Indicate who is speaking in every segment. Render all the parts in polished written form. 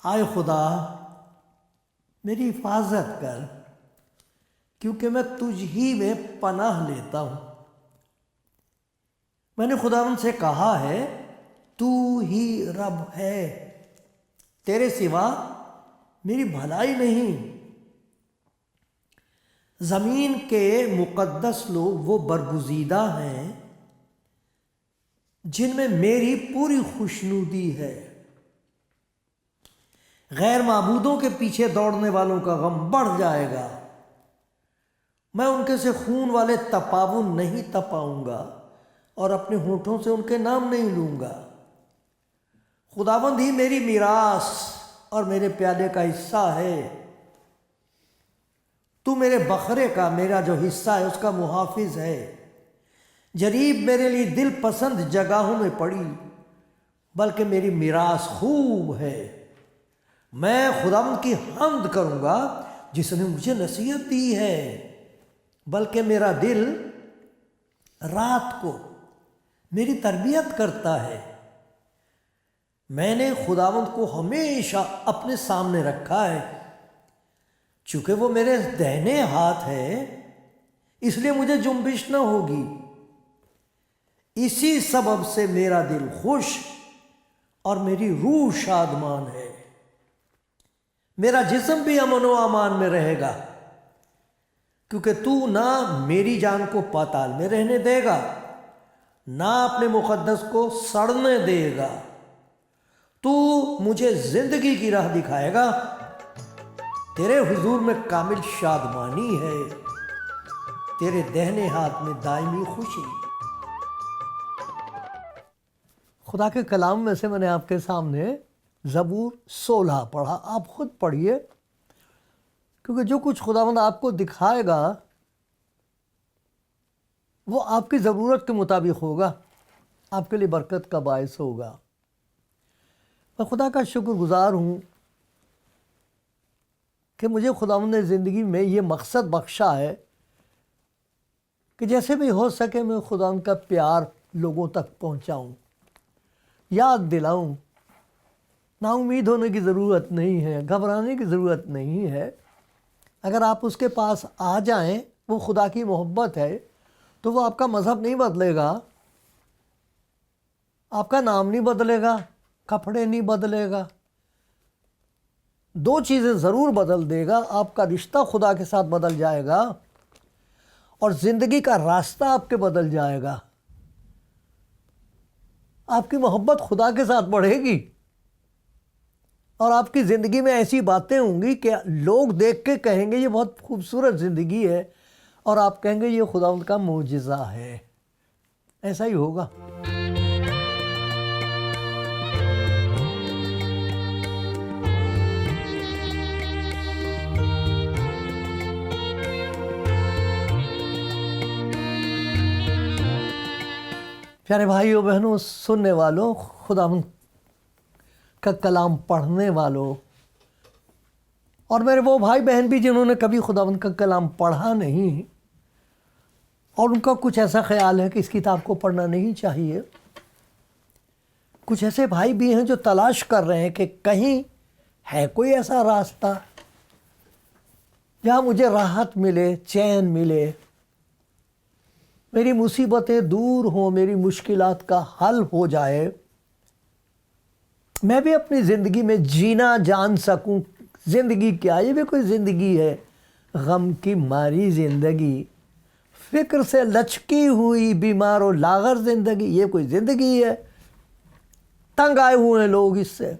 Speaker 1: آئے خدا میری حفاظت کر، کیونکہ میں تجھ ہی میں پناہ لیتا ہوں۔ میں نے خداوند سے کہا ہے تو ہی رب ہے، تیرے سوا میری بھلائی نہیں۔ زمین کے مقدس لوگ وہ برگزیدہ ہیں جن میں میری پوری خوشنودی ہے۔ غیر معبودوں کے پیچھے دوڑنے والوں کا غم بڑھ جائے گا۔ میں ان کے سے خون والے تپاون نہیں تپاؤں گا اور اپنے ہونٹوں سے ان کے نام نہیں لوں گا۔ خداوند ہی میری میراث اور میرے پیالے کا حصہ ہے۔ تو میرے بکرے کا، میرا جو حصہ ہے اس کا محافظ ہے۔ جریب میرے لیے دل پسند جگہوں میں پڑی، بلکہ میری میراث خوب ہے۔ میں خداوند کی حمد کروں گا جس نے مجھے نصیحت دی ہے، بلکہ میرا دل رات کو میری تربیت کرتا ہے۔ میں نے خداوند کو ہمیشہ اپنے سامنے رکھا ہے، چونکہ وہ میرے دہنے ہاتھ ہے، اس لیے مجھے جنبش نہ ہوگی۔ اسی سبب سے میرا دل خوش اور میری روح شادمان ہے۔ میرا جسم بھی امن و امان میں رہے گا، کیونکہ تو نہ میری جان کو پاتال میں رہنے دے گا، نہ اپنے مقدس کو سڑنے دے گا۔ تو مجھے زندگی کی راہ دکھائے گا، تیرے حضور میں کامل شادمانی ہے، تیرے دہنے ہاتھ میں دائمی خوشی۔ خدا کے کلام میں سے میں نے آپ کے سامنے زبور 16 پڑھا، آپ خود پڑھیے، کیونکہ جو کچھ خداوند آپ کو دکھائے گا وہ آپ کی ضرورت کے مطابق ہوگا، آپ کے لیے برکت کا باعث ہوگا۔ میں خدا کا شکر گزار ہوں کہ مجھے خداوند نے زندگی میں یہ مقصد بخشا ہے کہ جیسے بھی ہو سکے میں خداوند کا پیار لوگوں تک پہنچاؤں، یاد دلاؤں۔ نا امید ہونے کی ضرورت نہیں ہے، گھبرانے کی ضرورت نہیں ہے۔ اگر آپ اس کے پاس آ جائیں، وہ خدا کی محبت ہے، تو وہ آپ کا مذہب نہیں بدلے گا، آپ کا نام نہیں بدلے گا، کپڑے نہیں بدلے گا۔ دو چیزیں ضرور بدل دے گا، آپ کا رشتہ خدا کے ساتھ بدل جائے گا اور زندگی کا راستہ آپ کے بدل جائے گا۔ آپ کی محبت خدا کے ساتھ بڑھے گی اور آپ کی زندگی میں ایسی باتیں ہوں گی کہ لوگ دیکھ کے کہیں گے یہ بہت خوبصورت زندگی ہے، اور آپ کہیں گے یہ خداوند کا معجزہ ہے۔ ایسا ہی ہوگا۔ پیارے بھائیو بہنوں، سننے والوں، خداوند کا کلام پڑھنے والوں، اور میرے وہ بھائی بہن بھی جنہوں نے کبھی خداوند کا کلام پڑھا نہیں اور ان کا کچھ ایسا خیال ہے کہ اس کتاب کو پڑھنا نہیں چاہیے۔ کچھ ایسے بھائی بھی ہیں جو تلاش کر رہے ہیں کہ کہیں ہے کوئی ایسا راستہ جہاں مجھے راحت ملے، چین ملے، میری مصیبتیں دور ہوں، میری مشکلات کا حل ہو جائے، میں بھی اپنی زندگی میں جینا جان سکوں۔ زندگی کیا؟ یہ بھی کوئی زندگی ہے؟ غم کی ماری زندگی، فکر سے لچکی ہوئی بیمار و لاغر زندگی، یہ کوئی زندگی ہے؟ تنگ آئے ہوئے ہیں لوگ اس سے،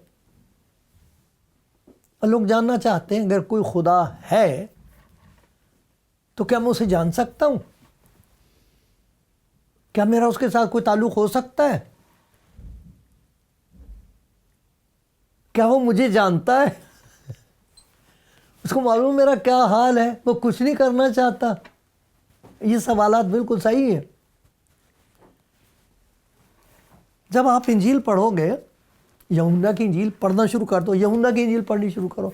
Speaker 1: اور لوگ جاننا چاہتے ہیں اگر کوئی خدا ہے تو کیا میں اسے جان سکتا ہوں؟ کیا میرا اس کے ساتھ کوئی تعلق ہو سکتا ہے؟ کیا وہ مجھے جانتا ہے؟ اس کو معلوم میرا کیا حال ہے، وہ کچھ نہیں کرنا چاہتا. یہ سوالات بالکل صحیح ہیں. جب آپ انجیل پڑھو گے، یوحنا کی انجیل پڑھنا شروع کر دو، یوحنا کی انجیل پڑھنی شروع کرو،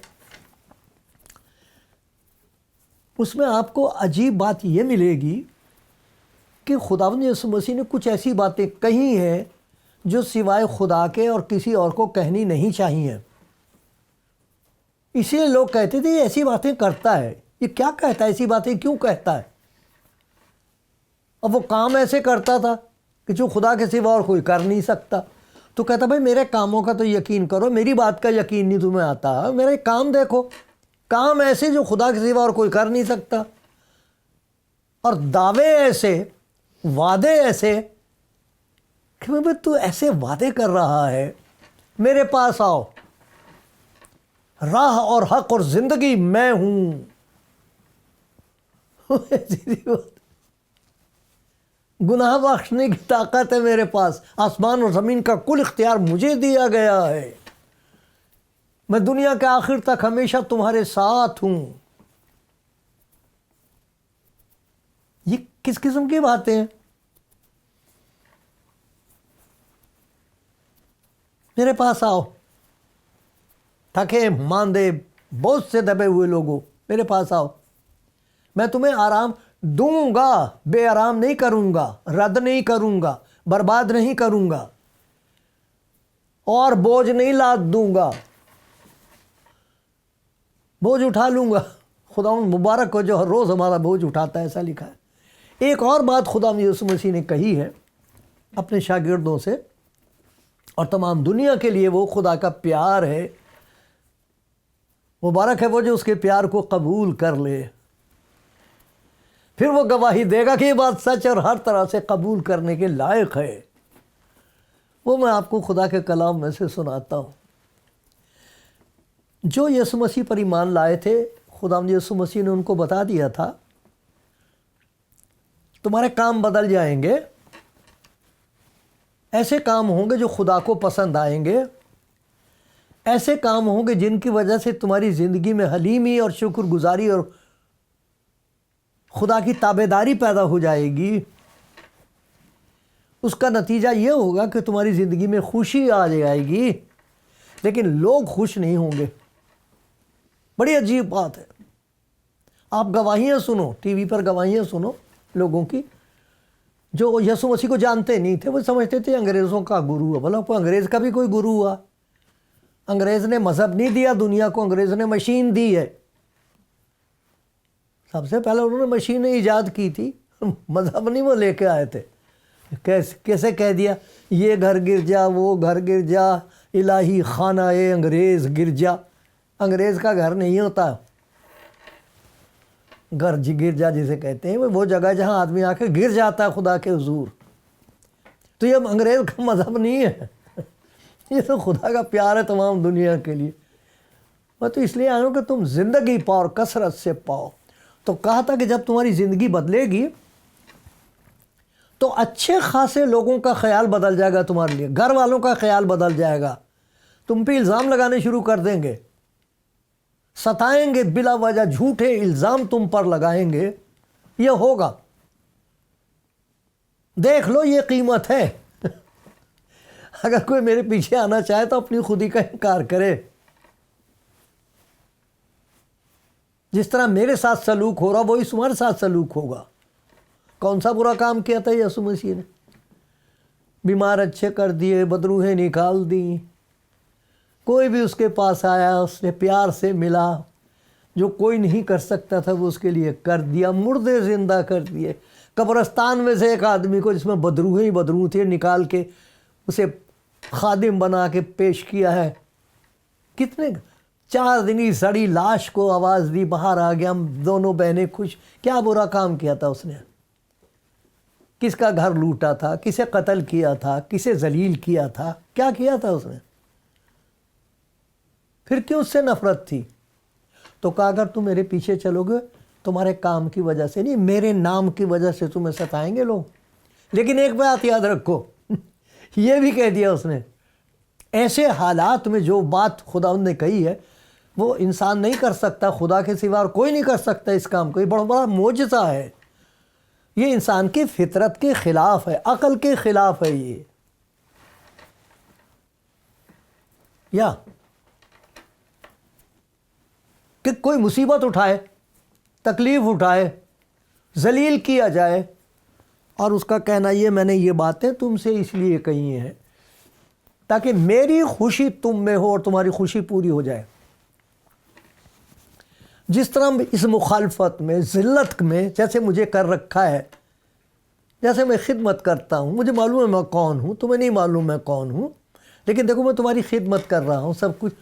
Speaker 1: اس میں آپ کو عجیب بات یہ ملے گی کہ خداوند یسوع مسیح نے کچھ ایسی باتیں کہی ہیں جو سوائے خدا کے اور کسی اور کو کہنی نہیں چاہیے. اسی لیے لوگ کہتے تھے یہ ایسی باتیں کرتا ہے، یہ کیا کہتا ہے، ایسی باتیں کیوں کہتا ہے. اب وہ کام ایسے کرتا تھا کہ جو خدا کے سوا اور کوئی کر نہیں سکتا. تو کہتا بھائی میرے کاموں کا تو یقین کرو، میری بات کا یقین نہیں تمہیں آتا، میرے کام دیکھو، کام ایسے جو خدا کے سوا اور کوئی کر نہیں سکتا، اور دعوے ایسے، وعدے ایسے کہ بھائی تو ایسے وعدے کر رہا ہے، میرے پاس آؤ، راہ اور حق اور زندگی میں ہوں. گناہ بخشنے کی طاقت ہے میرے پاس، آسمان اور زمین کا کل اختیار مجھے دیا گیا ہے، میں دنیا کے آخر تک ہمیشہ تمہارے ساتھ ہوں. یہ کس قسم کی باتیں ہیں؟ میرے پاس آؤ، تھکے ماندے بہت سے دبے ہوئے لوگوں، میرے پاس آؤ، میں تمہیں آرام دوں گا، بے آرام نہیں کروں گا، رد نہیں کروں گا، برباد نہیں کروں گا، اور بوجھ نہیں لاد دوں گا، بوجھ اٹھا لوں گا. خداوند مبارک ہو جو ہر روز ہمارا بوجھ اٹھاتا ہے، ایسا لکھا ہے. ایک اور بات خداوند یسوع مسیح نے کہی ہے اپنے شاگردوں سے، اور تمام دنیا کے لیے وہ خدا کا پیار ہے. مبارک ہے وہ جو اس کے پیار کو قبول کر لے، پھر وہ گواہی دے گا کہ یہ بات سچ اور ہر طرح سے قبول کرنے کے لائق ہے. وہ میں آپ کو خدا کے کلام میں سے سناتا ہوں. جو یسوع مسیح پر ایمان لائے تھے، خداوند یسوع مسیح نے ان کو بتا دیا تھا تمہارے کام بدل جائیں گے، ایسے کام ہوں گے جو خدا کو پسند آئیں گے، ایسے کام ہوں گے جن کی وجہ سے تمہاری زندگی میں حلیمی اور شکر گزاری اور خدا کی تابعداری پیدا ہو جائے گی. اس کا نتیجہ یہ ہوگا کہ تمہاری زندگی میں خوشی آ جائے گی، لیکن لوگ خوش نہیں ہوں گے. بڑی عجیب بات ہے. آپ گواہیاں سنو، ٹی وی پر گواہیاں سنو لوگوں کی جو یسوع مسیح کو جانتے نہیں تھے. وہ سمجھتے تھے انگریزوں کا گرو ہے. بھلا کوئی انگریز کا بھی کوئی گرو ہوا؟ انگریز نے مذہب نہیں دیا دنیا کو، انگریز نے مشین دی ہے. سب سے پہلے انہوں نے مشینیں ایجاد کی تھی، مذہب نہیں وہ لے کے آئے تھے. کیسے کہہ دیا یہ گھر گرجا، وہ گھر گرجا، الہی خانہ انگریز گرجا. انگریز کا گھر نہیں ہوتا، گرجا جسے کہتے ہیں وہ جگہ جہاں آدمی آ کے گر جاتا ہے خدا کے حضور. تو یہ انگریز کا مذہب نہیں ہے، یہ تو خدا کا پیار ہے تمام دنیا کے لیے. میں تو اس لیے آیا ہوں کہ تم زندگی پاؤ اور کثرت سے پاؤ. تو کہا تھا کہ جب تمہاری زندگی بدلے گی تو اچھے خاصے لوگوں کا خیال بدل جائے گا، تمہارے لیے گھر والوں کا خیال بدل جائے گا. تم پہ الزام لگانے شروع کر دیں گے، ستائیں گے بلا وجہ، جھوٹے الزام تم پر لگائیں گے. یہ ہوگا، دیکھ لو یہ قیمت ہے. اگر کوئی میرے پیچھے آنا چاہے تو اپنی خودی کا انکار کرے. جس طرح میرے ساتھ سلوک ہو رہا وہی تمہارے ساتھ سلوک ہوگا. کون سا برا کام کیا تھا یسوع مسیح نے؟ بیمار اچھے کر دیے، بدروہیں نکال دی. کوئی بھی اس کے پاس آیا اس نے پیار سے ملا، جو کوئی نہیں کر سکتا تھا وہ اس کے لیے کر دیا. مردے زندہ کر دیے. قبرستان میں سے ایک آدمی کو جس میں بدروہیں ہی بدروہ تھے نکال کے اسے خادم بنا کے پیش کیا ہے. کتنے 4 دن سڑی لاش کو آواز دی، باہر آ گیا، ہم دونوں بہنیں خوش. کیا برا کام کیا تھا اس نے؟ کس کا گھر لوٹا تھا، کسے قتل کیا تھا، کسے ذلیل کیا تھا، کیا کیا تھا اس نے؟ پھر کیوں اس سے نفرت تھی؟ تو کہا اگر تم میرے پیچھے چلو گے تمہارے کام کی وجہ سے نہیں، میرے نام کی وجہ سے تمہیں ستائیں گے لوگ. لیکن ایک بات یاد رکھو، یہ بھی کہہ دیا اس نے، ایسے حالات میں جو بات خداوند نے کہی ہے وہ انسان نہیں کر سکتا، خدا کے سوا اور کوئی نہیں کر سکتا اس کام کو. یہ بڑا بڑا معجزہ ہے. یہ انسان کی فطرت کے خلاف ہے، عقل کے خلاف ہے. یہ یا کہ کوئی مصیبت اٹھائے، تکلیف اٹھائے، ذلیل کیا جائے، اور اس کا کہنا یہ میں نے یہ باتیں تم سے اس لیے کہی ہیں تاکہ میری خوشی تم میں ہو اور تمہاری خوشی پوری ہو جائے. جس طرح اس مخالفت میں، ذلت میں جیسے مجھے کر رکھا ہے، جیسے میں خدمت کرتا ہوں، مجھے معلوم ہے میں کون ہوں، تمہیں نہیں معلوم میں کون ہوں، لیکن دیکھو میں تمہاری خدمت کر رہا ہوں، سب کچھ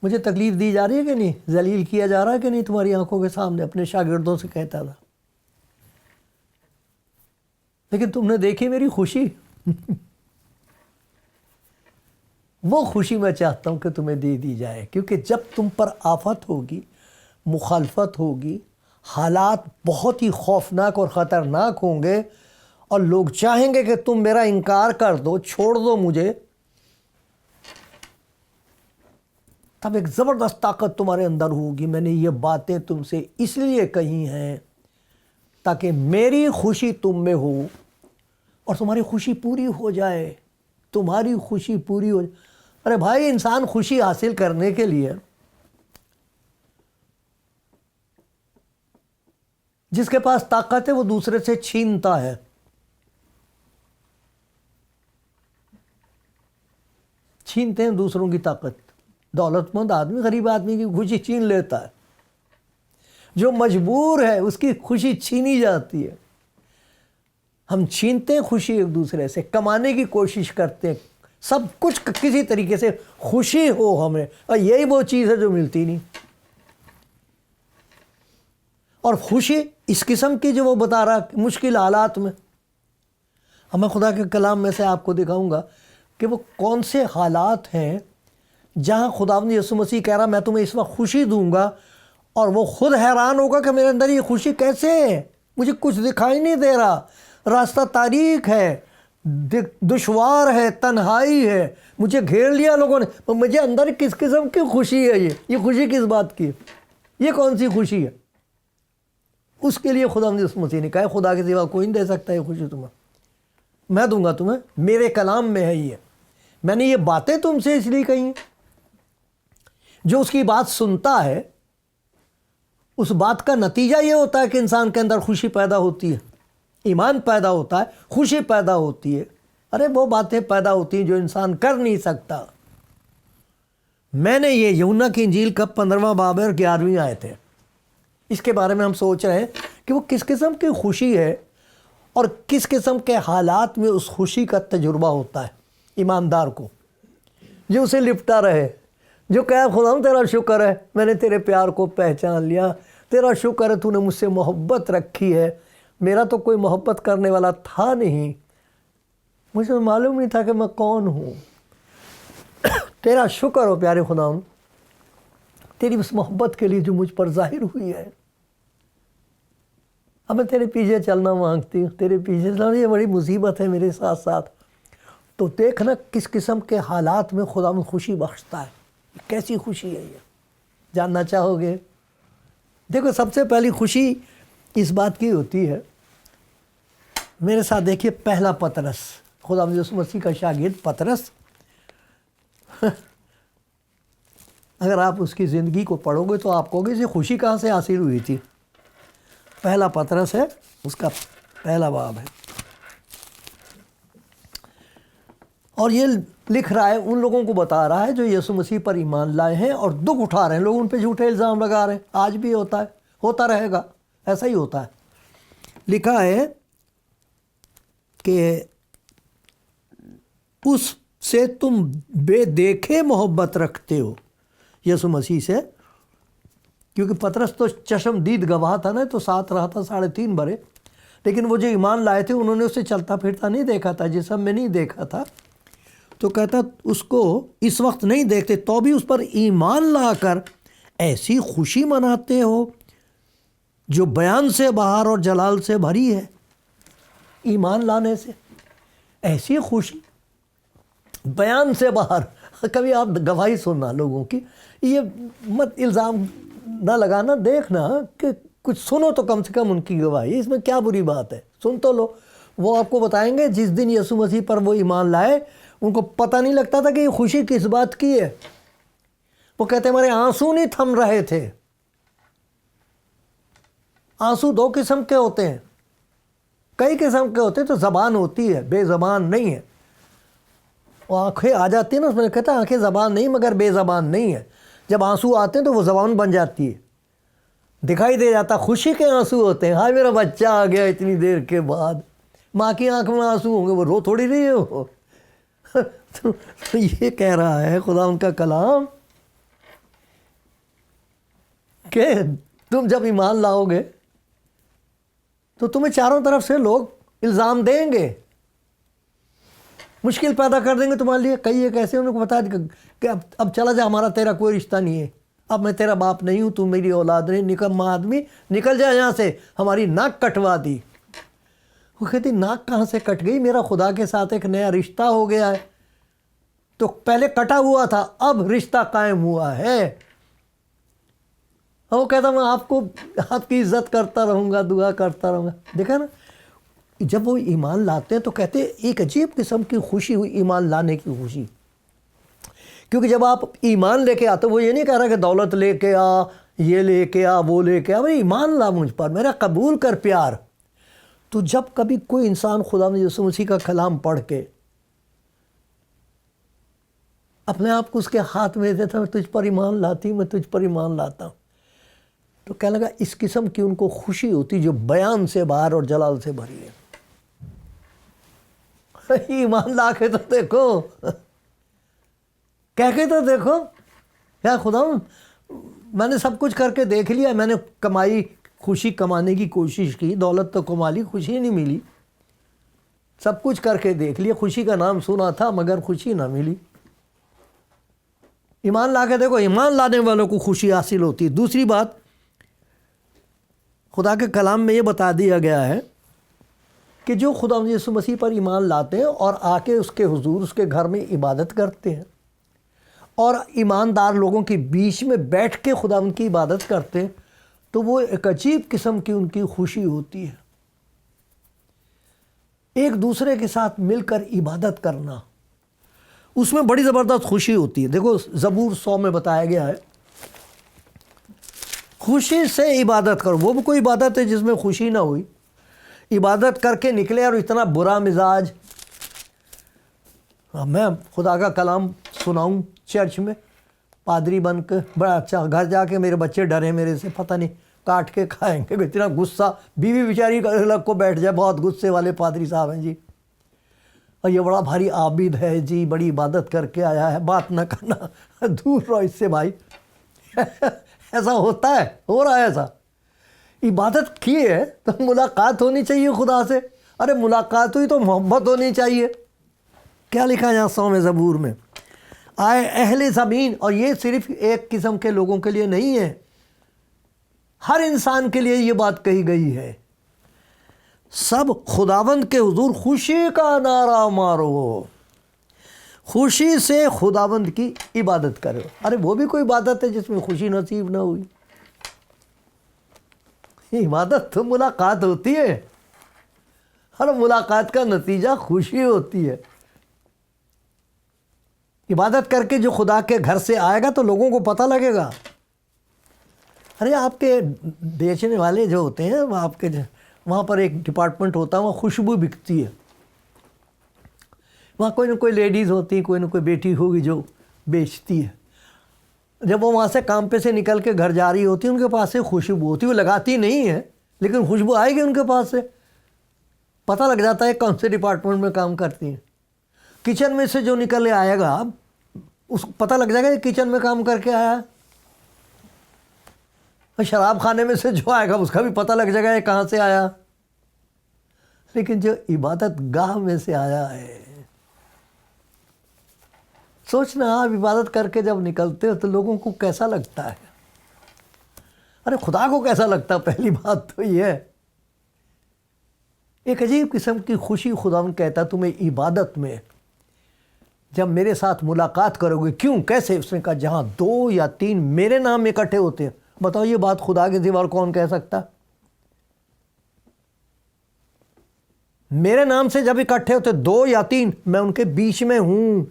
Speaker 1: مجھے تکلیف دی جا رہی ہے کہ نہیں، ذلیل کیا جا رہا ہے کہ نہیں تمہاری آنکھوں کے سامنے. اپنے شاگردوں سے کہتا تھا، لیکن تم نے دیکھی میری خوشی. وہ خوشی میں چاہتا ہوں کہ تمہیں دے دی جائے، کیونکہ جب تم پر آفت ہوگی، مخالفت ہوگی، حالات بہت ہی خوفناک اور خطرناک ہوں گے، اور لوگ چاہیں گے کہ تم میرا انکار کر دو، چھوڑ دو مجھے، تب ایک زبردست طاقت تمہارے اندر ہوگی. میں نے یہ باتیں تم سے اس لیے کہی ہیں تاکہ میری خوشی تم میں ہو اور تمہاری خوشی پوری ہو جائے. تمہاری خوشی پوری ہو جائے. ارے بھائی، انسان خوشی حاصل کرنے کے لیے جس کے پاس طاقت ہے وہ دوسرے سے چھینتا ہے. چھینتے ہیں دوسروں کی طاقت. دولت مند آدمی غریب آدمی کی خوشی چھین لیتا ہے. جو مجبور ہے اس کی خوشی چھینی جاتی ہے. ہم چھینتے ہیں خوشی ایک دوسرے سے، کمانے کی کوشش کرتے ہیں، سب کچھ کسی طریقے سے خوشی ہو ہمیں، اور یہی وہ چیز ہے جو ملتی نہیں. اور خوشی اس قسم کی جو وہ بتا رہا مشکل حالات میں. اب میں خدا کے کلام میں سے آپ کو دکھاؤں گا کہ وہ کون سے حالات ہیں جہاں خداوند یسوع مسیح کہہ رہا میں تمہیں اس وقت خوشی دوں گا، اور وہ خود حیران ہوگا کہ میرے اندر یہ خوشی کیسے ہے، مجھے کچھ دکھائی نہیں دے رہا، راستہ تاریک ہے، دشوار ہے، تنہائی ہے، مجھے گھیر لیا لوگوں نے، مجھے اندر کس قسم کی خوشی ہے، یہ خوشی کس بات کی، یہ کون سی خوشی ہے. اس کے لیے خداوند یسوع مسیح نے کہا خدا کے سوا کوئی نہیں دے سکتا یہ خوشی تمہیں، میں دوں گا تمہیں، میرے کلام میں ہے یہ. میں نے یہ باتیں تم سے اس لیے کہی ہیں. جو اس کی بات سنتا ہے اس بات کا نتیجہ یہ ہوتا ہے کہ انسان کے اندر خوشی پیدا ہوتی ہے، ایمان پیدا ہوتا ہے، خوشی پیدا ہوتی ہے. ارے وہ باتیں پیدا ہوتی ہیں جو انسان کر نہیں سکتا. میں نے یہ یوحنا کی انجیل کا 15واں باب اور 11ویں آیت ہے، اس کے بارے میں ہم سوچ رہے ہیں کہ وہ کس قسم کی خوشی ہے اور کس قسم کے حالات میں اس خوشی کا تجربہ ہوتا ہے ایماندار کو، جو اسے لپٹا رہے، جو کہا خدا تیرا شکر ہے میں نے تیرے پیار کو پہچان لیا، تیرا شکر ہے تو نے مجھ سے محبت رکھی ہے، میرا تو کوئی محبت کرنے والا تھا نہیں، مجھے معلوم نہیں تھا کہ میں کون ہوں، تیرا شکر ہو پیارے خدا تیری اس محبت کے لیے جو مجھ پر ظاہر ہوئی ہے. اب میں تیرے پیچھے چلنا مانگتی ہوں، تیرے پیچھے چلنا، یہ بڑی مصیبت ہے میرے ساتھ ساتھ. تو دیکھنا کس قسم کے حالات میں خدا خوشی بخشتا ہے، کیسی خوشی ہے یہ جاننا چاہو گے؟ دیکھو سب سے پہلی خوشی اس بات کی ہوتی ہے، میرے ساتھ دیکھیے پہلا پطرس، خدا یسوع مسیح کا شاگرد پطرس. اگر آپ اس کی زندگی کو پڑھو گے تو آپ کہو گے اسے خوشی کہاں سے حاصل ہوئی تھی. پہلا پطرس ہے، اس کا پہلا باب ہے، اور یہ لکھ رہا ہے ان لوگوں کو بتا رہا ہے جو یسوع مسیح پر ایمان لائے ہیں اور دکھ اٹھا رہے ہیں. لوگ ان پہ جھوٹے الزام لگا رہے ہیں، آج بھی ہوتا ہے، ہوتا رہے گا، ایسا ہی ہوتا ہے. لکھا ہے کہ اس سے تم بے دیکھے محبت رکھتے ہو، یسوع مسیح سے، کیونکہ پطرس تو چشم دید گواہ تھا نا، تو ساتھ رہا تھا 3.5 برے، لیکن وہ جو ایمان لائے تھے انہوں نے اسے چلتا پھرتا نہیں دیکھا تھا، جسم میں نہیں دیکھا تھا. تو کہتا اس کو اس وقت نہیں دیکھتے تو بھی اس پر ایمان لا کر ایسی خوشی مناتے ہو جو بیان سے باہر اور جلال سے بھری ہے. ایمان لانے سے ایسی خوشی بیان سے باہر. کبھی آپ گواہی سننا لوگوں کی یہ مت الزام نہ لگانا، دیکھنا کہ کچھ سنو تو کم سے کم ان کی گواہی، اس میں کیا بری بات ہے، سن تو لو۔ وہ آپ کو بتائیں گے جس دن یسوع مسیح پر وہ ایمان لائے ان کو پتہ نہیں لگتا تھا کہ یہ خوشی کس بات کی ہے۔ وہ کہتے ہیں ہمارے آنسو نہیں تھم رہے تھے۔ آنسو دو قسم کے ہوتے ہیں، کئی قسم کے ہوتے ہیں، تو زبان ہوتی ہے، بے زبان نہیں ہے۔ وہ آنکھیں آ جاتی ہیں نا، اس میں کہتا ہے آنکھیں زبان نہیں مگر بے زبان نہیں ہے۔ جب آنسو آتے ہیں تو وہ زبان بن جاتی ہے، دکھائی دے جاتا، خوشی کے آنسو ہوتے ہیں، ہاں میرا بچہ آ گیا اتنی دیر کے بعد۔ ماں کی آنکھ میں آنسو ہوں گے، وہ رو تھوڑی رہی ہے وہ۔ تو یہ کہہ رہا ہے خدا ان کا کلام کہ تم جب ایمان لاؤ گے تو تمہیں چاروں طرف سے لوگ الزام دیں گے، مشکل پیدا کر دیں گے تمہارے لیے۔ کئی ایک ایسے انہوں کو بتا دیا کہ اب چلا جا، ہمارا تیرا کوئی رشتہ نہیں ہے، اب میں تیرا باپ نہیں ہوں، تو میری اولاد نہیں، نکما آدمی نکل جا یہاں سے، ہماری ناک کٹوا دی۔ وہ کہتی ناک کہاں سے کٹ گئی، میرا خدا کے ساتھ ایک نیا رشتہ ہو گیا ہے، تو پہلے کٹا ہوا تھا اب رشتہ قائم ہوا ہے۔ وہ کہتا میں آپ کی عزت کرتا رہوں گا، دعا کرتا رہوں گا۔ دیکھا نا، جب وہ ایمان لاتے ہیں تو کہتے ہیں ایک عجیب قسم کی خوشی ہوئی، ایمان لانے کی خوشی۔ کیونکہ جب آپ ایمان لے کے آتے، وہ یہ نہیں کہہ رہا کہ دولت لے کے آ، یہ لے کے آ، وہ لے کے آ، بھائی ایمان لا مجھ پر، میرا قبول کر پیار۔ تو جب کبھی کوئی انسان خدا یسوع مسیح کا کلام پڑھ کے اپنے آپ کو اس کے ہاتھ میں دیتا، میں تجھ پر ایمان لاتی ہوں، میں تجھ پر ایمان لاتا ہوں، تو کہنے لگا اس قسم کی ان کو خوشی ہوتی جو بیان سے باہر اور جلال سے بھری ہے۔ ایمان لا کے تو دیکھو، کہہ کے تو دیکھو، یا خدا میں نے سب کچھ کر کے دیکھ لیا، میں نے کمائی، خوشی کمانے کی کوشش کی، دولت تو کما لی، خوشی نہیں ملی، سب کچھ کر کے دیکھ لیا، خوشی کا نام سنا تھا مگر خوشی نہ ملی۔ ایمان لا کے دیکھو، ایمان لانے والوں کو خوشی حاصل ہوتی ہے۔ دوسری بات، خدا کے کلام میں یہ بتا دیا گیا ہے کہ جو خدا یسوع مسیح پر ایمان لاتے ہیں اور آ کے اس کے حضور، اس کے گھر میں عبادت کرتے ہیں اور ایماندار لوگوں کے بیچ میں بیٹھ کے خدا ان کی عبادت کرتے ہیں، تو وہ ایک عجیب قسم کی ان کی خوشی ہوتی ہے۔ ایک دوسرے کے ساتھ مل کر عبادت کرنا، اس میں بڑی زبردست خوشی ہوتی ہے۔ دیکھو زبور 100 میں بتایا گیا ہے خوشی سے عبادت کرو۔ وہ بھی کوئی عبادت ہے جس میں خوشی نہ ہوئی، عبادت کر کے نکلے اور اتنا برا مزاج۔ میں خدا کا کلام سناؤں چرچ میں پادری بن کے، بڑا اچھا، گھر جا کے میرے بچے ڈرے میرے سے، پتہ نہیں کاٹ کے کھائیں گے، اتنا غصہ، بیوی بیچاری الگ کو بیٹھ جائے، بہت غصے والے پادری صاحب ہیں جی، اور یہ بڑا بھاری عابد ہے جی، بڑی عبادت کر کے آیا ہے، بات نہ کرنا، دور رہو اس سے بھائی۔ ایسا ہوتا ہے، ہو رہا ہے ایسا۔ عبادت کی ہے تو ملاقات ہونی چاہیے خدا سے، ارے ملاقات ہوئی تو محبت ہونی چاہیے۔ کیا لکھا ہے یہاں 100 زبور میں؟ آئے اہل زمین، اور یہ صرف ایک قسم کے لوگوں کے لیے نہیں ہے، ہر انسان کے لیے یہ بات کہی گئی ہے، سب خداوند کے حضور خوشی کا نعرہ مارو، خوشی سے خداوند کی عبادت کرو۔ ارے وہ بھی کوئی عبادت ہے جس میں خوشی نصیب نہ ہوئی؟ عبادت تو ملاقات ہوتی ہے، ہر ملاقات کا نتیجہ خوشی ہوتی ہے۔ عبادت کر کے جو خدا کے گھر سے آئے گا تو لوگوں کو پتہ لگے گا۔ ارے آپ کے بیچنے والے جو ہوتے ہیں، آپ کے وہاں پر ایک ڈپارٹمنٹ ہوتا ہے، وہاں خوشبو بکتی ہے، وہاں کوئی نہ کوئی لیڈیز ہوتی، کوئی نہ کوئی بیٹی ہوگی جو بیچتی ہے۔ جب وہ وہاں سے کام پہ سے نکل کے گھر جا رہی ہوتی، ان کے پاس سے خوشبو ہوتی، وہ لگاتی نہیں ہے لیکن خوشبو آئے گی ان کے پاس سے، پتہ لگ جاتا ہے کون سے ڈپارٹمنٹ میں کام کرتی ہیں۔ کچن میں سے جو نکل آئے گا اس کو پتہ لگ جائے گا کہ کچن میں کام کر کے آیا ہے۔ شراب خانے میں سے جو آئے گا اس کا بھی پتہ لگ جائے گا یہ کہاں سے آیا۔ لیکن جو عبادت گاہ میں سے آیا ہے، سوچنا آپ عبادت کر کے جب نکلتے ہو تو لوگوں کو کیسا لگتا ہے؟ ارے خدا کو کیسا لگتا ہے؟ پہلی بات تو یہ ہے، ایک عجیب قسم کی خوشی خدا کہتا ہے تمہیں عبادت میں جب میرے ساتھ ملاقات کرو گے. کیوں؟ کیسے؟ اس نے کہا جہاں 2 یا 3 میرے نام میں اکٹھے ہوتے ہیں. بتاؤ یہ بات خدا کے سوا اور کون کہہ سکتا؟ میرے نام سے جب اکٹھے ہوتے 2 یا 3، میں ان کے بیچ میں ہوں.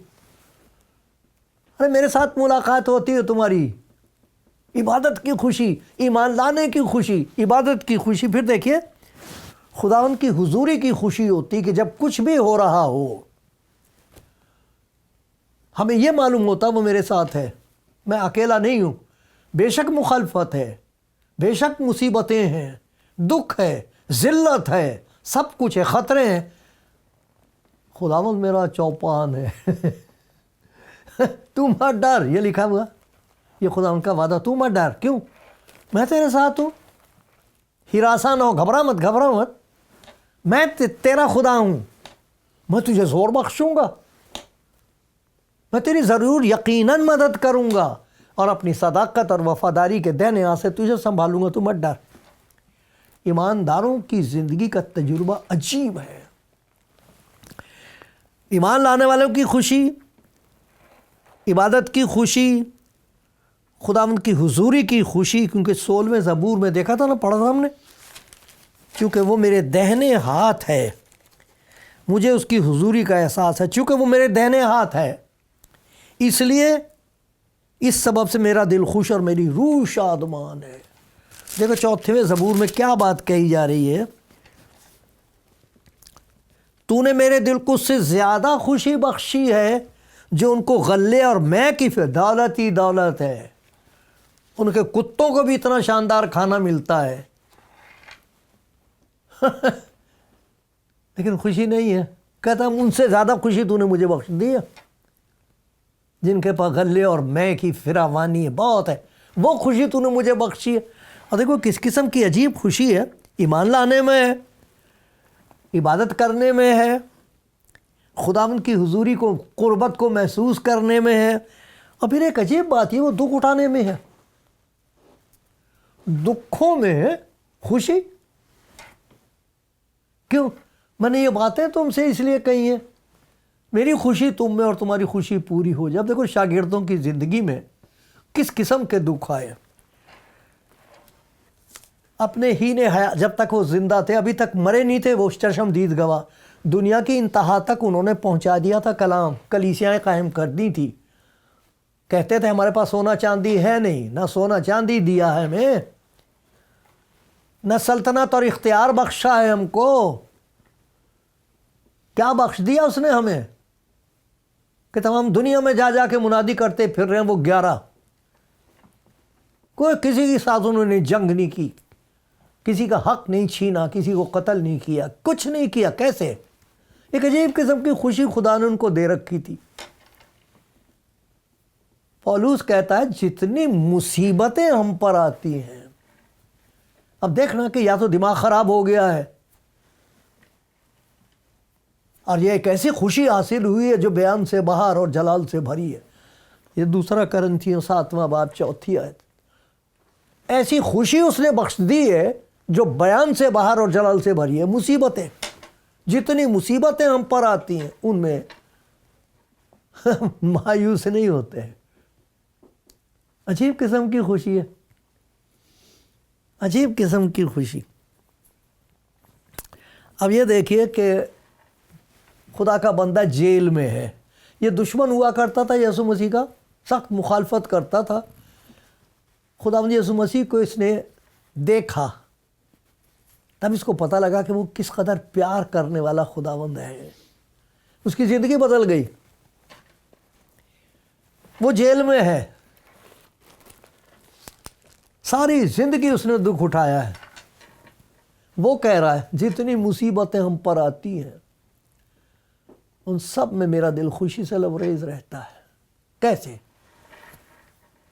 Speaker 1: ارے میرے ساتھ ملاقات ہوتی ہے تمہاری، عبادت کی خوشی، ایمان لانے کی خوشی، عبادت کی خوشی. پھر دیکھیے خدا ان کی حضوری کی خوشی ہوتی کہ جب کچھ بھی ہو رہا ہو ہمیں یہ معلوم ہوتا وہ میرے ساتھ ہے، میں اکیلا نہیں ہوں. بے شک مخالفت ہے، بے شک مصیبتیں ہیں، دکھ ہے، ذلت ہے، سب کچھ ہے، خطرے ہیں، خداوند میرا چوپان ہے. تو مت ڈر، یہ لکھا ہوا، یہ خداوند کا وعدہ. تو مت ڈر. کیوں؟ میں تیرے ساتھ ہوں. ہراساں نہ ہو، گھبرا مت، گھبرا مت. میں تیرا خدا ہوں، میں تجھے زور بخشوں گا، میں تیری ضرور یقیناً مدد کروں گا، اور اپنی صداقت اور وفاداری کے دہنے ہاتھ سے تجھے سنبھالوں گا. تو مت ڈر. ایمانداروں کی زندگی کا تجربہ عجیب ہے. ایمان لانے والوں کی خوشی، عبادت کی خوشی، خداوند کی حضوری کی خوشی. کیونکہ 16ویں زبور میں دیکھا تھا نا، پڑھا تھا ہم نے، کیونکہ وہ میرے دہنے ہاتھ ہے، مجھے اس کی حضوری کا احساس ہے. چونکہ وہ میرے دہنے ہاتھ ہے، اس لیے اس سبب سے میرا دل خوش اور میری روح شادمان ہے. دیکھو 4ویں زبور میں کیا بات کہی جا رہی ہے. تو نے میرے دل کو اس سے زیادہ خوشی بخشی ہے جو ان کو غلے اور میں کی دولت ہی دولت ہے. ان کے کتوں کو بھی اتنا شاندار کھانا ملتا ہے لیکن خوشی نہیں ہے. کہتا ہوں ان سے زیادہ خوشی تو نے مجھے بخش دی ہے، جن کے پاس غلے اور میں کی فراوانی ہے، بہت ہے، وہ خوشی تو نے مجھے بخشی ہے. اور دیکھو کس قسم کی عجیب خوشی ہے. ایمان لانے میں ہے، عبادت کرنے میں ہے، خداوند کی حضوری کو، قربت کو محسوس کرنے میں ہے. اور پھر ایک عجیب بات یہ، وہ دکھ اٹھانے میں ہے. دکھوں میں خوشی. کیوں؟ میں نے یہ باتیں تم سے اس لیے کہی ہیں میری خوشی تم میں اور تمہاری خوشی پوری ہو جائے. اب دیکھو شاگردوں کی زندگی میں کس قسم کے دکھ آئے. اپنے ہی نے حیات، جب تک وہ زندہ تھے، ابھی تک مرے نہیں تھے، وہ چشمدید گواہ، دنیا کی انتہا تک انہوں نے پہنچا دیا تھا کلام، کلیسیاں قائم کر دی تھی. کہتے تھے ہمارے پاس سونا چاندی ہے نہیں، نہ سونا چاندی دیا ہے ہمیں، نہ سلطنت اور اختیار بخشا ہے ہم کو. کیا بخش دیا اس نے ہمیں کہ تمام دنیا میں جا جا کے منادی کرتے پھر رہے ہیں وہ 11. کوئی کسی کے ساتھ انہوں نے جنگ نہیں کی، کسی کا حق نہیں چھینا، کسی کو قتل نہیں کیا، کچھ نہیں کیا. کیسے؟ ایک عجیب قسم کی خوشی خدا نے ان کو دے رکھی تھی. پولس کہتا ہے جتنی مصیبتیں ہم پر آتی ہیں، اب دیکھنا کہ یا تو دماغ خراب ہو گیا ہے، اور یہ ایک ایسی خوشی حاصل ہوئی ہے جو بیان سے باہر اور جلال سے بھری ہے. یہ 2 کرنتھیوں 7واں باب 4 آیت. ایسی خوشی اس نے بخش دی ہے جو بیان سے باہر اور جلال سے بھری ہے. مصیبتیں، جتنی مصیبتیں ہم پر آتی ہیں ان میں مایوس نہیں ہوتے ہیں. عجیب قسم کی خوشی ہے، عجیب قسم کی خوشی. اب یہ دیکھیے کہ خدا کا بندہ جیل میں ہے. یہ دشمن ہوا کرتا تھا یسوع مسیح کا، سخت مخالفت کرتا تھا. خداوند یسوع مسیح کو اس نے دیکھا، تب اس کو پتہ لگا کہ وہ کس قدر پیار کرنے والا خداوند ہے. اس کی زندگی بدل گئی. وہ جیل میں ہے، ساری زندگی اس نے دکھ اٹھایا ہے. وہ کہہ رہا ہے جتنی مصیبتیں ہم پر آتی ہیں ان سب میں میرا دل خوشی سے لبریز رہتا ہے. کیسے؟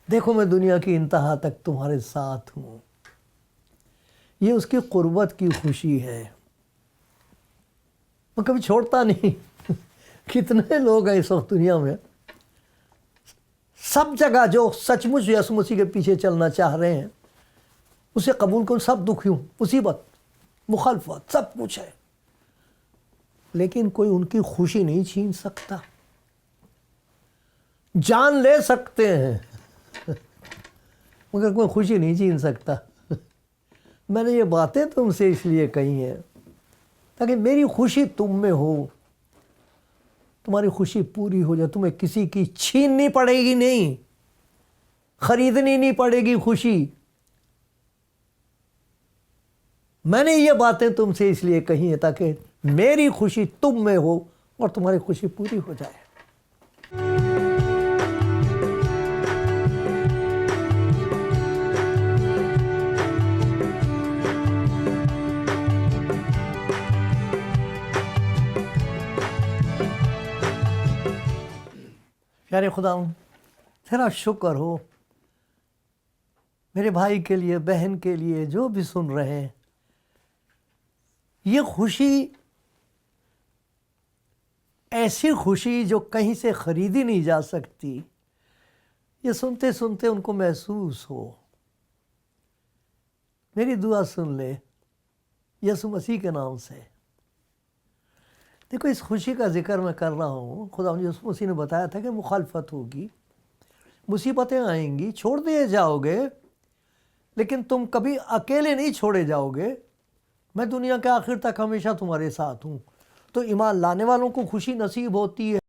Speaker 1: دیکھو میں دنیا کی انتہا تک تمہارے ساتھ ہوں. یہ اس کی قربت کی خوشی ہے، وہ کبھی چھوڑتا نہیں. کتنے لوگ ہیں اس وقت دنیا میں، سب جگہ جو سچ مچ یسوع مسیح کے پیچھے چلنا چاہ رہے ہیں اسے قبول کرو. سب دکھ ہوں، مصیبت، مخالفت، سب کچھ ہے، لیکن کوئی ان کی خوشی نہیں چھین سکتا. جان لے سکتے ہیں مگر کوئی خوشی نہیں چھین سکتا۔ میں نے یہ باتیں تم سے اس لیے کہی ہیں تاکہ میری خوشی تم میں ہو، تمہاری خوشی پوری ہو جائے، تمہیں کسی کی چھیننی پڑے گی نہیں، خریدنی نہیں پڑے گی خوشی۔ میں نے یہ باتیں تم سے اس لیے کہی ہیں تاکہ میری خوشی تم میں ہو اور تمہاری خوشی پوری ہو جائے۔ پیارے خداوند، تیرا شکر ہو میرے بھائی کے لیے، بہن کے لیے، جو بھی سن رہے ہیں، یہ خوشی ایسی خوشی جو کہیں سے خریدی نہیں جا سکتی، یہ سنتے سنتے ان کو محسوس ہو۔ میری دعا سن لے یسوع مسیح کے نام سے۔ دیکھو، اس خوشی کا ذکر میں کر رہا ہوں، خدا یسوع مسیح نے بتایا تھا کہ مخالفت ہوگی، مصیبتیں آئیں گی، چھوڑ دیے جاؤ گے، لیکن تم کبھی اکیلے نہیں چھوڑے جاؤ گے، میں دنیا کے آخر تک ہمیشہ تمہارے ساتھ ہوں۔ تو ایمان لانے والوں کو خوشی نصیب ہوتی ہے۔